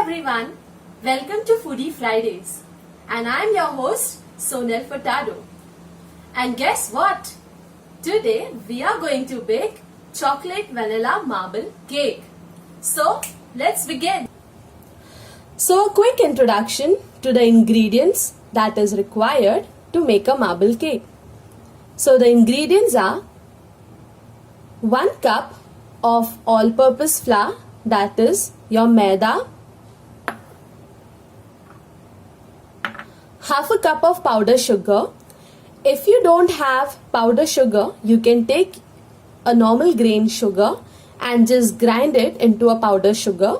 everyone, welcome to Foodie Fridays and I'm your host Sonal Furtado. And guess what? Today we are going to bake chocolate vanilla marble cake. So let's begin. So a quick introduction to the ingredients that is required to make a marble cake. So the ingredients are 1 cup of all-purpose flour, that is your maida, half a cup of powder sugar. If you don't have powder sugar, you can take a normal grain sugar and just grind it into a powder sugar.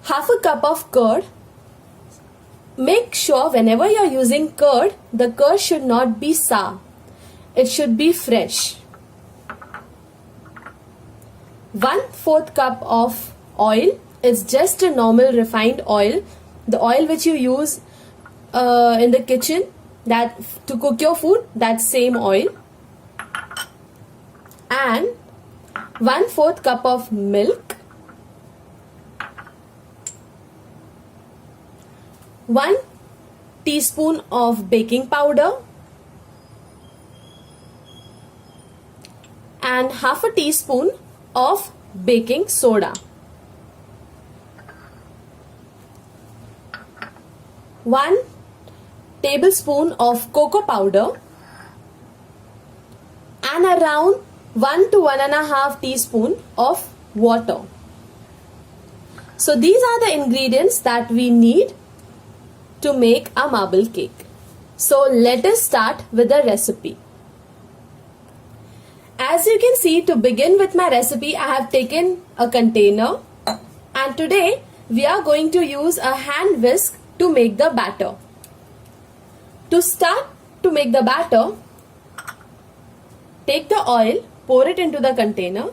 Half a cup of curd. Make sure whenever you are using curd, the curd should not be sour. It should be fresh. 1/4 cup of oil. It's just a normal refined oil. The oil which you use in the kitchen that to cook your food, that same oil. And 1/4 cup of milk. 1 teaspoon of baking powder. And half a teaspoon of baking soda. 1 tablespoon of cocoa powder and around 1 to 1.5 teaspoon of water. So these are the ingredients that we need to make a marble cake. So let us start with the recipe. As you can see, to begin with my recipe, I have taken a container and today we are going to use a hand whisk to make the batter. To start to make the batter, take the oil, pour it into the container.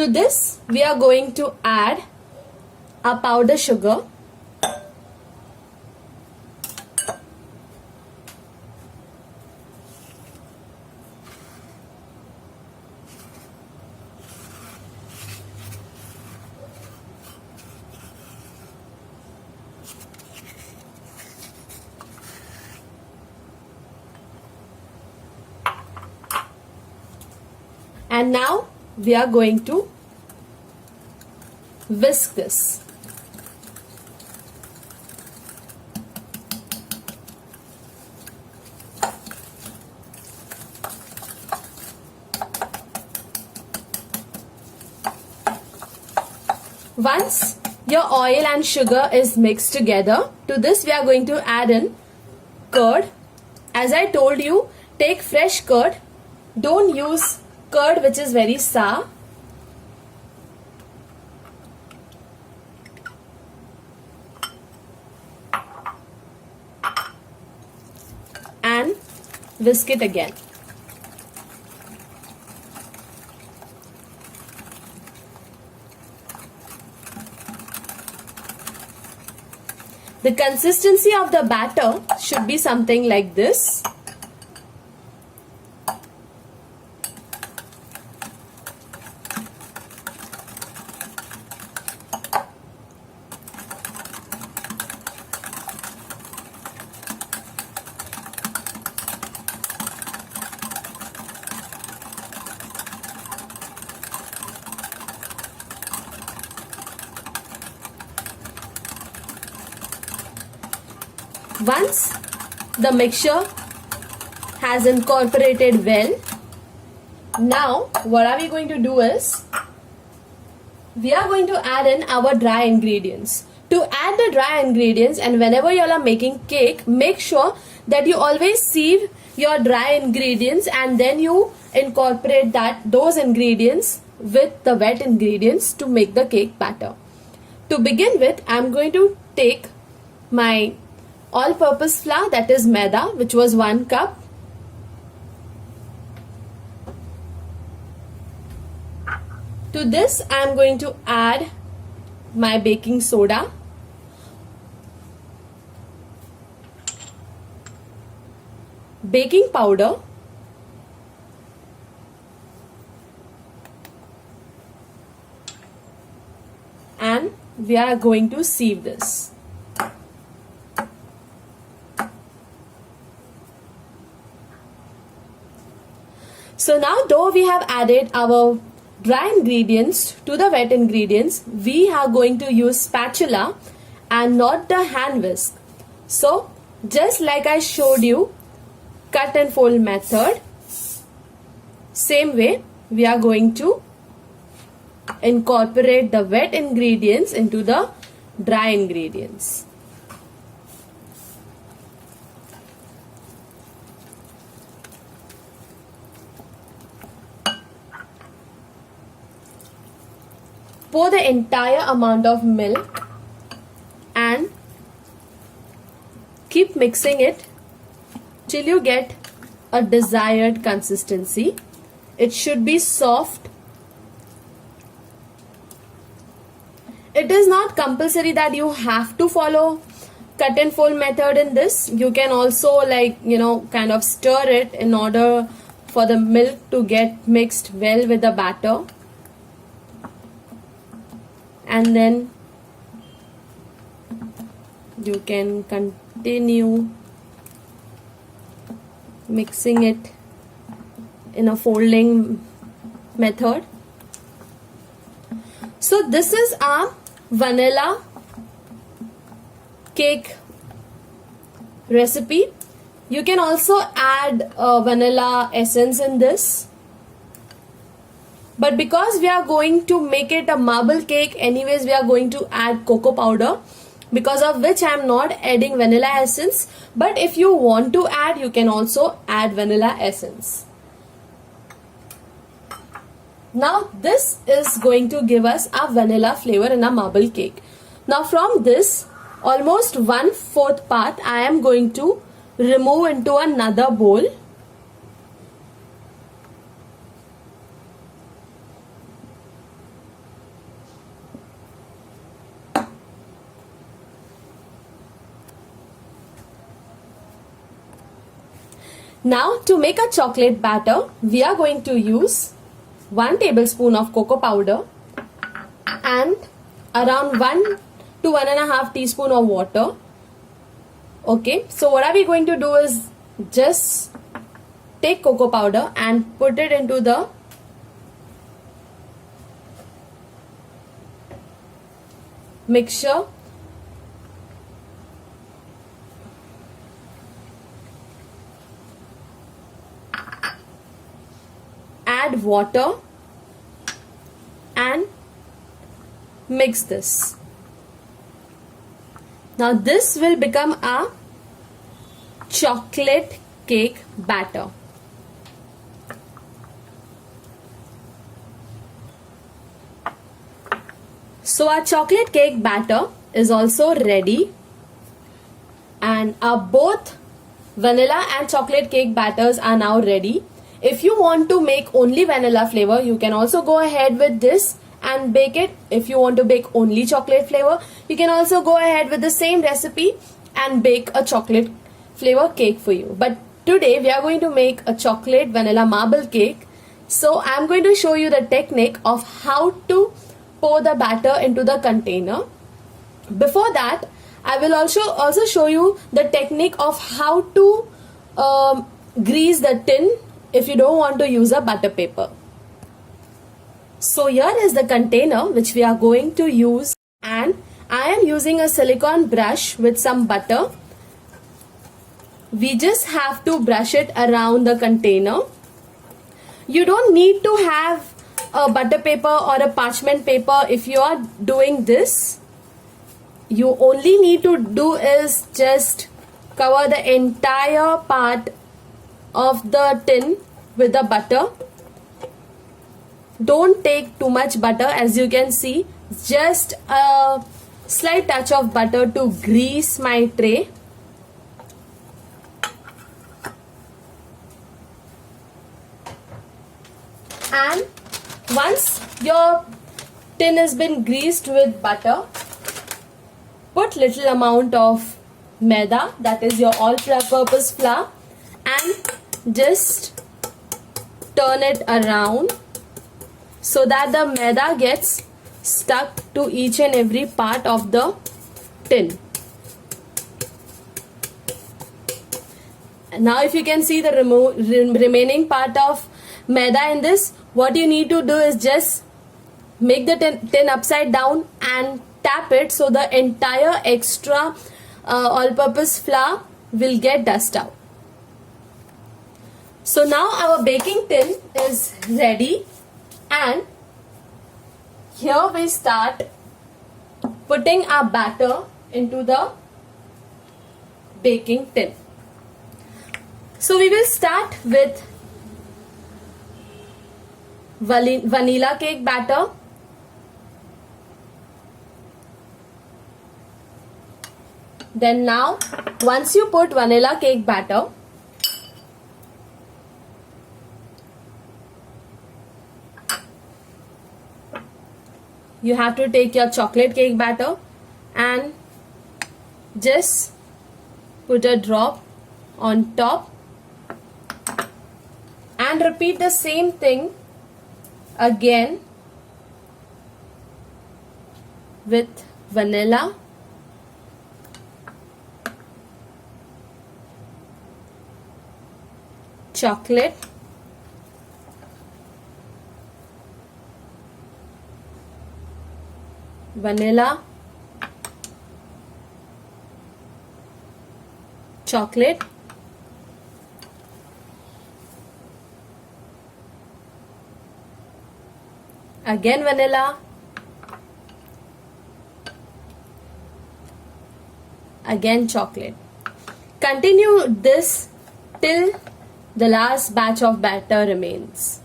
To this, we are going to add a powder sugar. And now we are going to whisk this. Once your oil and sugar is mixed together, to this we are going to add in curd. As I told you, take fresh curd. Don't use curd which is very sour. And whisk it again. The consistency of the batter should be something like this. Once the mixture has incorporated well, now what are we going to do is, we are going to add in our dry ingredients. To add the dry ingredients, and whenever you all are making cake, make sure that you always sieve your dry ingredients and then you incorporate those ingredients with the wet ingredients to make the cake batter. To begin with, I am going to take my all-purpose flour, that is maida, which was 1 cup. To this I am going to add my baking soda. baking powder, and we are going to sieve this. So now, though we have added our dry ingredients to the wet ingredients, we are going to use spatula and not the hand whisk. So just like I showed you, cut and fold method, same way we are going to incorporate the wet ingredients into the dry ingredients. Pour the entire amount of milk and keep mixing it till you get a desired consistency. It should be soft. It is not compulsory that you have to follow cut and fold method in this. You can also kind of stir it in order for the milk to get mixed well with the batter. And then you can continue mixing it in a folding method. So this is our vanilla cake recipe. You can also add vanilla essence in this. But because we are going to make it a marble cake, anyways, we are going to add cocoa powder, because of which I am not adding vanilla essence. But if you want to add, you can also add vanilla essence. Now this is going to give us a vanilla flavor in a marble cake. Now from this, almost 1/4 part I am going to remove into another bowl. Now to make a chocolate batter, we are going to use 1 tablespoon of cocoa powder and around 1 to 1.5 teaspoon of water. Okay, so what are we going to do is just take cocoa powder and put it into the mixture. Add water and mix this. Now this will become a chocolate cake batter. So our chocolate cake batter is also ready, and our both vanilla and chocolate cake batters are now ready. If you want to make only vanilla flavor, you can also go ahead with this and bake it. If you want to bake only chocolate flavor, you can also go ahead with the same recipe and bake a chocolate flavor cake for you. But today we are going to make a chocolate vanilla marble cake. So I am going to show you the technique of how to pour the batter into the container. Before that, I will also show you the technique of how to grease the tin if you don't want to use a butter paper. So here is the container which we are going to use, and I am using a silicone brush with some butter. We just have to brush it around the container. You don't need to have a butter paper or a parchment paper if you are doing this. You only need to do is just cover the entire part of the tin with the butter. Don't take too much butter. As you can see, just a slight touch of butter to grease my tray. And once your tin has been greased with butter, put little amount of maida, that is your all-purpose flour, and just turn it around so that the maida gets stuck to each and every part of the tin. Now if you can see the remaining part of maida in this, what you need to do is just make the tin upside down and tap it so the entire extra all-purpose flour will get dust out. So now our baking tin is ready, and here we start putting our batter into the baking tin. So we will start with vanilla cake batter. Then now, once you put vanilla cake batter, you have to take your chocolate cake batter and just put a drop on top and repeat the same thing again with vanilla, chocolate, vanilla, chocolate, again vanilla, again chocolate. Continue this till the last batch of batter remains.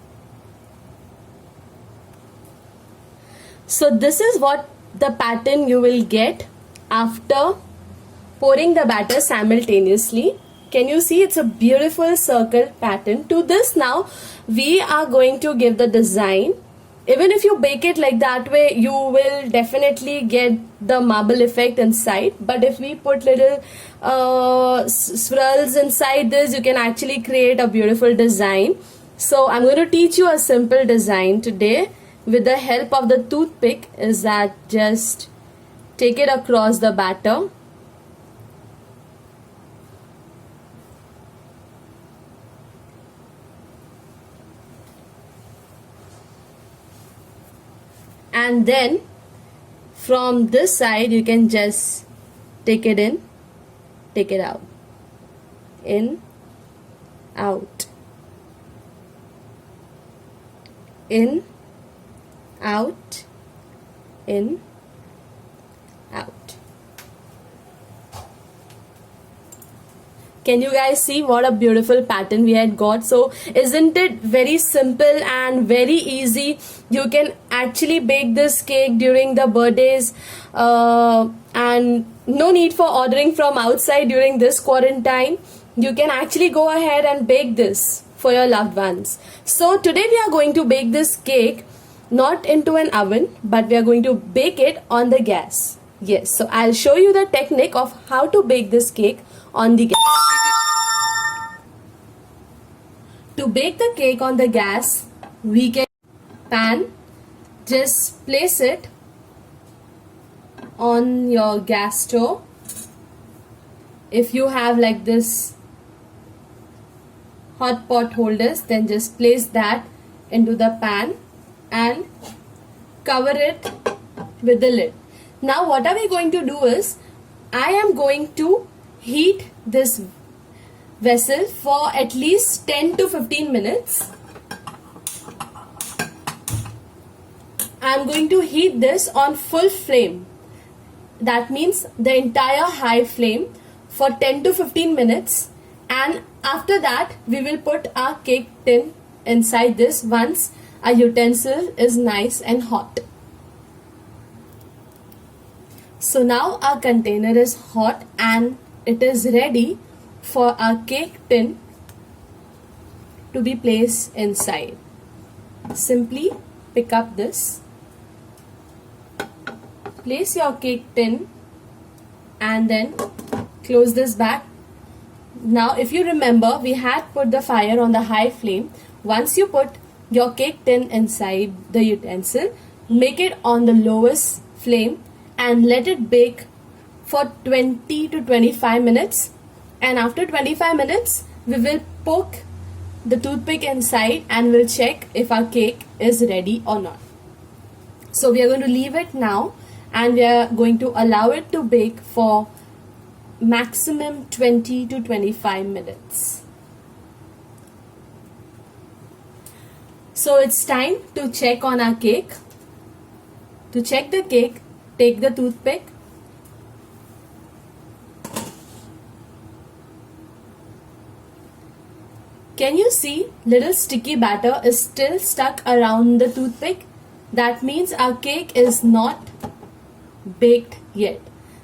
So this is what the pattern you will get after pouring the batter simultaneously. Can you see it's a beautiful circle pattern? To this now we are going to give the design. Even if you bake it like that way, you will definitely get the marble effect inside. But if we put little swirls inside this, you can actually create a beautiful design. So I'm going to teach you a simple design today with the help of the toothpick. Is that just take it across the batter. And then from this side you can just take it in, take it out, in, out, in, out, in, out. Can you guys see what a beautiful pattern we had got? So isn't it very simple and very easy? You can actually bake this cake during the birthdays and no need for ordering from outside during this quarantine. You can actually go ahead and bake this for your loved ones. So today we are going to bake this cake not into an oven, but we are going to bake it on the gas. Yes, so I'll show you the technique of how to bake this cake on the gas. To bake the cake on the gas, we can pan, just place it on your gas stove. If you have like this hot pot holders, then just place that into the pan and cover it with the lid. Now what are we going to do is, I am going to heat this vessel for at least 10 to 15 minutes. I am going to heat this on full flame. That means the entire high flame for 10 to 15 minutes, and after that we will put our cake tin inside this once our utensil is nice and hot. So now our container is hot and it is ready for our cake tin to be placed inside. Simply pick up this, place your cake tin and then close this back Now if you remember, we had put the fire on the high flame. Once you put your cake tin inside the utensil, make it on the lowest flame and let it bake for 20 to 25 minutes. And after 25 minutes, we will poke the toothpick inside and we'll check if our cake is ready or not. So we are going to leave it now and we are going to allow it to bake for maximum 20 to 25 minutes. So it's time to check on our cake. To check the cake, take the toothpick. Can you see little sticky batter is still stuck around the toothpick? That means our cake is not baked yet.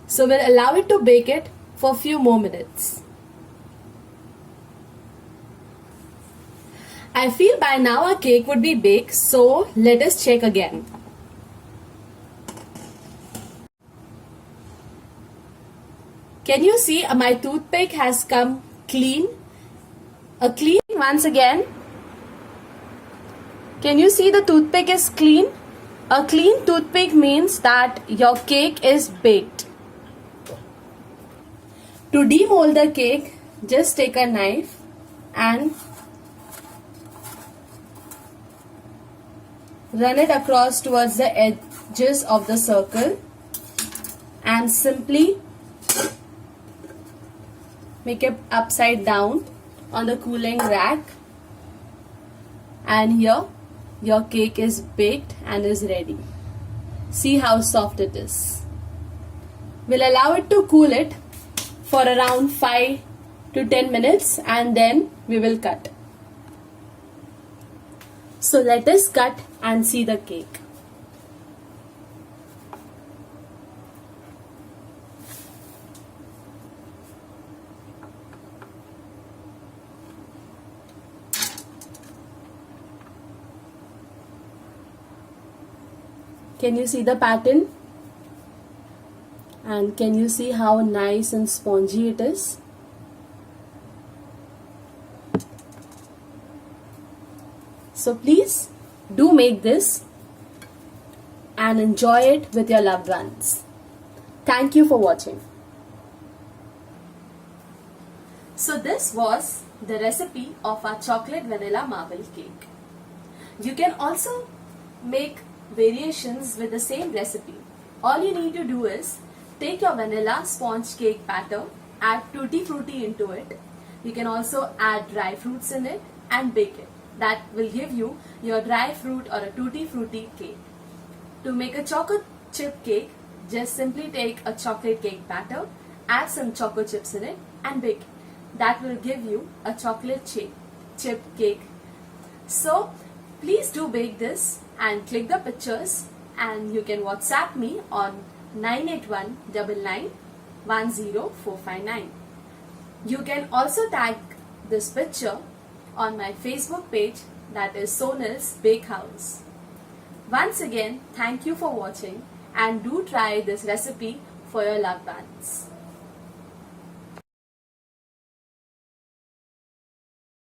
So we'll allow it to bake it for a few more minutes. I feel by now our cake would be baked, so let us check again. Can you see my toothpick has come clean? Clean once again. Can you see the toothpick is clean? A clean toothpick means that your cake is baked. To demold the cake, just take a knife and run it across towards the edges of the circle and simply make it upside down on the cooling rack, and here your cake is baked and is ready. See how soft it is. We'll allow it to cool it for around 5 to 10 minutes and then we will cut. So let us cut and see the cake. Can you see the pattern? And can you see how nice and spongy it is? So please do make this and enjoy it with your loved ones. Thank you for watching. So this was the recipe of our chocolate vanilla marble cake. You can also make variations with the same recipe. All you need to do is take your vanilla sponge cake batter, add tutti frutti into it. You can also add dry fruits in it and bake it. That will give you your dry fruit or a tutti frutti cake. To make a chocolate chip cake, just simply take a chocolate cake batter, add some choco chips in it and bake it. That will give you a chocolate chip cake. So please do bake this and click the pictures, and you can WhatsApp me on 9819910459. You can also tag this picture on my Facebook page, that is Sonal's Bakehouse. Once again, thank you for watching and do try this recipe for your loved ones.